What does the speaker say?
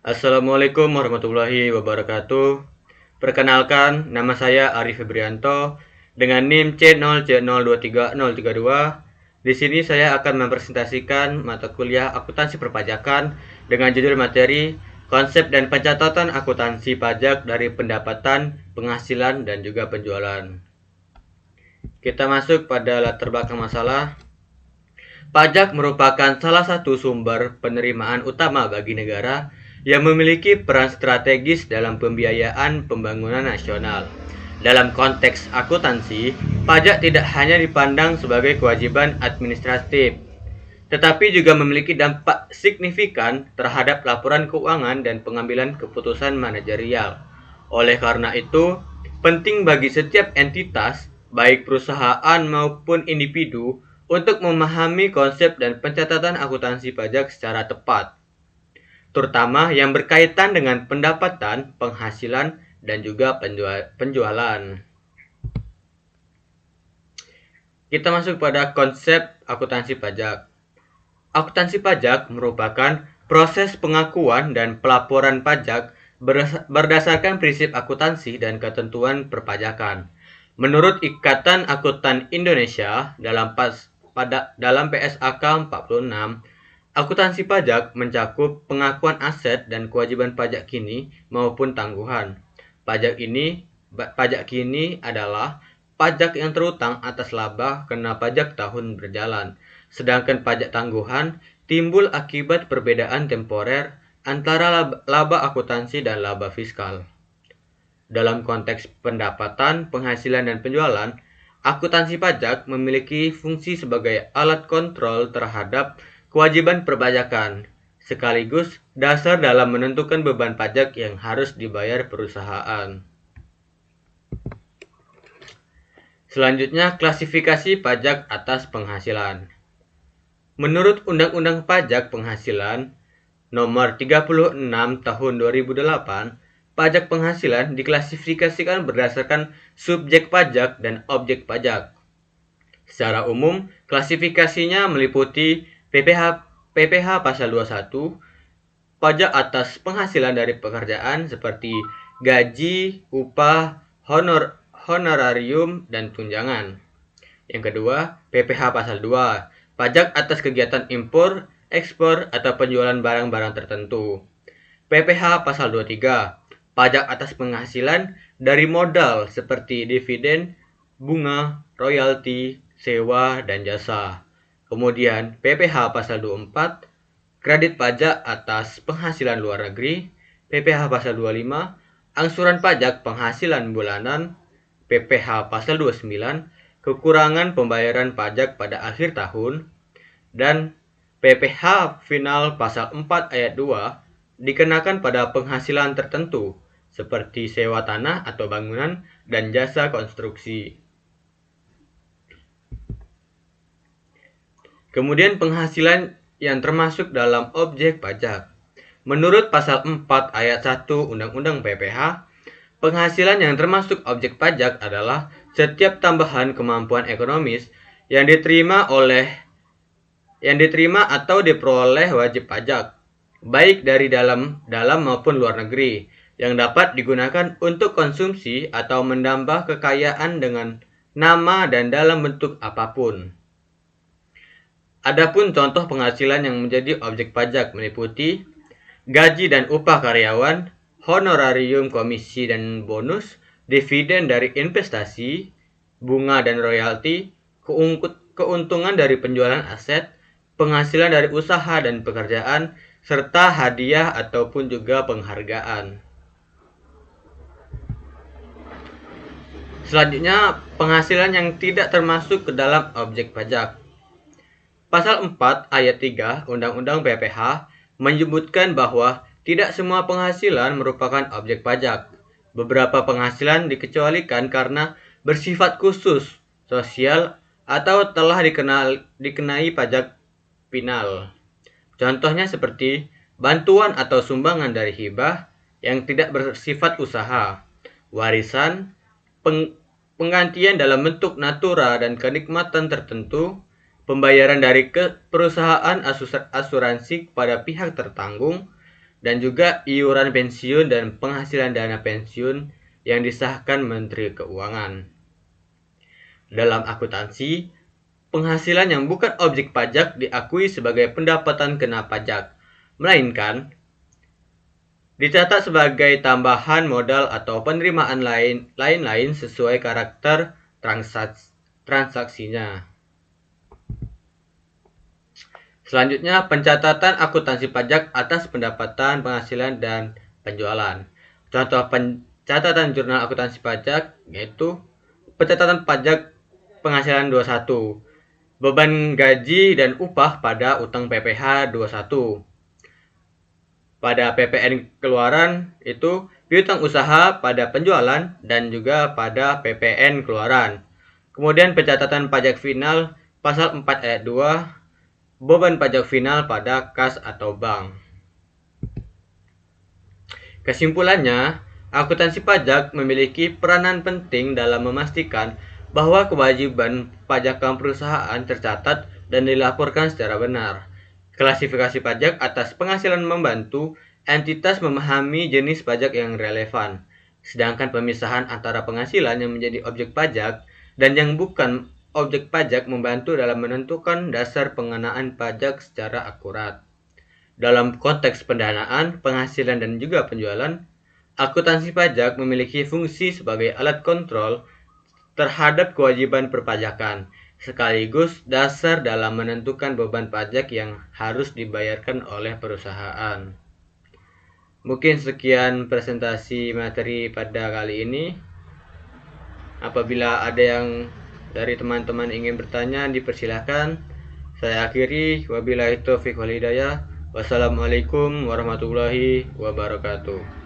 Assalamualaikum warahmatullahi wabarakatuh. Perkenalkan, nama saya Arif Febrianto dengan NIM C0C023032. Di sini saya akan mempresentasikan mata kuliah akuntansi perpajakan dengan judul materi konsep dan pencatatan akuntansi pajak dari pendapatan, penghasilan, dan juga penjualan. Kita masuk pada latar belakang masalah. Pajak merupakan salah satu sumber penerimaan utama bagi negara yang memiliki peran strategis dalam pembiayaan pembangunan nasional. Dalam konteks akuntansi, pajak tidak hanya dipandang sebagai kewajiban administratif, tetapi juga memiliki dampak signifikan terhadap laporan keuangan dan pengambilan keputusan manajerial. Oleh karena itu, penting bagi setiap entitas, baik perusahaan maupun individu, untuk memahami konsep dan pencatatan akuntansi pajak secara tepat, terutama yang berkaitan dengan pendapatan, penghasilan, dan juga penjualan. Kita masuk pada konsep akuntansi pajak. Akuntansi pajak merupakan proses pengakuan dan pelaporan pajak berdasarkan prinsip akuntansi dan ketentuan perpajakan. Menurut Ikatan Akuntan Indonesia dalam PSAK 46, akuntansi pajak mencakup pengakuan aset dan kewajiban pajak kini maupun tangguhan. Pajak kini adalah pajak yang terutang atas laba kena pajak tahun berjalan, sedangkan pajak tangguhan timbul akibat perbedaan temporer antara laba akuntansi dan laba fiskal. Dalam konteks pendapatan, penghasilan, dan penjualan, akuntansi pajak memiliki fungsi sebagai alat kontrol terhadap kewajiban perpajakan, sekaligus dasar dalam menentukan beban pajak yang harus dibayar perusahaan. Selanjutnya, klasifikasi pajak atas penghasilan. Menurut Undang-Undang Pajak Penghasilan Nomor 36 Tahun 2008, pajak penghasilan diklasifikasikan berdasarkan subjek pajak dan objek pajak. Secara umum, klasifikasinya meliputi PPh pasal 21, pajak atas penghasilan dari pekerjaan seperti gaji, upah, honorarium, dan tunjangan. Yang kedua, PPh pasal 2, pajak atas kegiatan impor, ekspor, atau penjualan barang-barang tertentu. PPh pasal 23, pajak atas penghasilan dari modal seperti dividen, bunga, royalti, sewa, dan jasa. Kemudian PPh pasal 24, kredit pajak atas penghasilan luar negeri. PPh pasal 25, angsuran pajak penghasilan bulanan. PPh pasal 29, kekurangan pembayaran pajak pada akhir tahun. Dan PPh final pasal 4 ayat 2 dikenakan pada penghasilan tertentu seperti sewa tanah atau bangunan dan jasa konstruksi. Kemudian penghasilan yang termasuk dalam objek pajak. Menurut pasal 4 ayat 1 Undang-Undang PPh, penghasilan yang termasuk objek pajak adalah setiap tambahan kemampuan ekonomis yang diterima atau diperoleh wajib pajak, baik dari dalam maupun luar negeri, yang dapat digunakan untuk konsumsi atau menambah kekayaan dengan nama dan dalam bentuk apapun. Adapun contoh penghasilan yang menjadi objek pajak meliputi gaji dan upah karyawan, honorarium komisi dan bonus, dividen dari investasi, bunga dan royalti, keuntungan dari penjualan aset, penghasilan dari usaha dan pekerjaan, serta hadiah ataupun juga penghargaan. Selanjutnya, penghasilan yang tidak termasuk ke dalam objek pajak. Pasal 4 ayat 3 Undang-Undang PPh menyebutkan bahwa tidak semua penghasilan merupakan objek pajak. Beberapa penghasilan dikecualikan karena bersifat khusus, sosial, atau telah dikenai pajak final. Contohnya seperti bantuan atau sumbangan dari hibah yang tidak bersifat usaha, warisan, penggantian dalam bentuk natura dan kenikmatan tertentu, pembayaran dari perusahaan asuransi kepada pihak tertanggung, dan juga iuran pensiun dan penghasilan dana pensiun yang disahkan Menteri Keuangan. Dalam akuntansi, penghasilan yang bukan objek pajak diakui sebagai pendapatan kena pajak, melainkan dicatat sebagai tambahan modal atau penerimaan lain sesuai karakter transaksinya. Selanjutnya, pencatatan akuntansi pajak atas pendapatan, penghasilan, dan penjualan. Contoh pencatatan jurnal akuntansi pajak yaitu pencatatan pajak penghasilan 21, beban gaji dan upah pada utang PPh 21. Pada PPN keluaran itu piutang usaha pada penjualan dan juga pada PPN keluaran. Kemudian pencatatan pajak final pasal 4 ayat 2, beban pajak final pada kas atau bank. Kesimpulannya, akuntansi pajak memiliki peranan penting dalam memastikan bahwa kewajiban pajakan perusahaan tercatat dan dilaporkan secara benar. Klasifikasi pajak atas penghasilan membantu entitas memahami jenis pajak yang relevan, sedangkan pemisahan antara penghasilan yang menjadi objek pajak dan yang bukan objek pajak membantu dalam menentukan dasar pengenaan pajak secara akurat. Dalam konteks pendanaan, penghasilan, dan juga penjualan, akuntansi pajak memiliki fungsi sebagai alat kontrol terhadap kewajiban perpajakan, sekaligus dasar dalam menentukan beban pajak yang harus dibayarkan oleh perusahaan. Mungkin sekian presentasi materi pada kali ini. Apabila ada yang dari teman-teman ingin bertanya, dipersilahkan. Saya akhiri, wabillahi taufiq wal hidayah. Wassalamualaikum warahmatullahi wabarakatuh.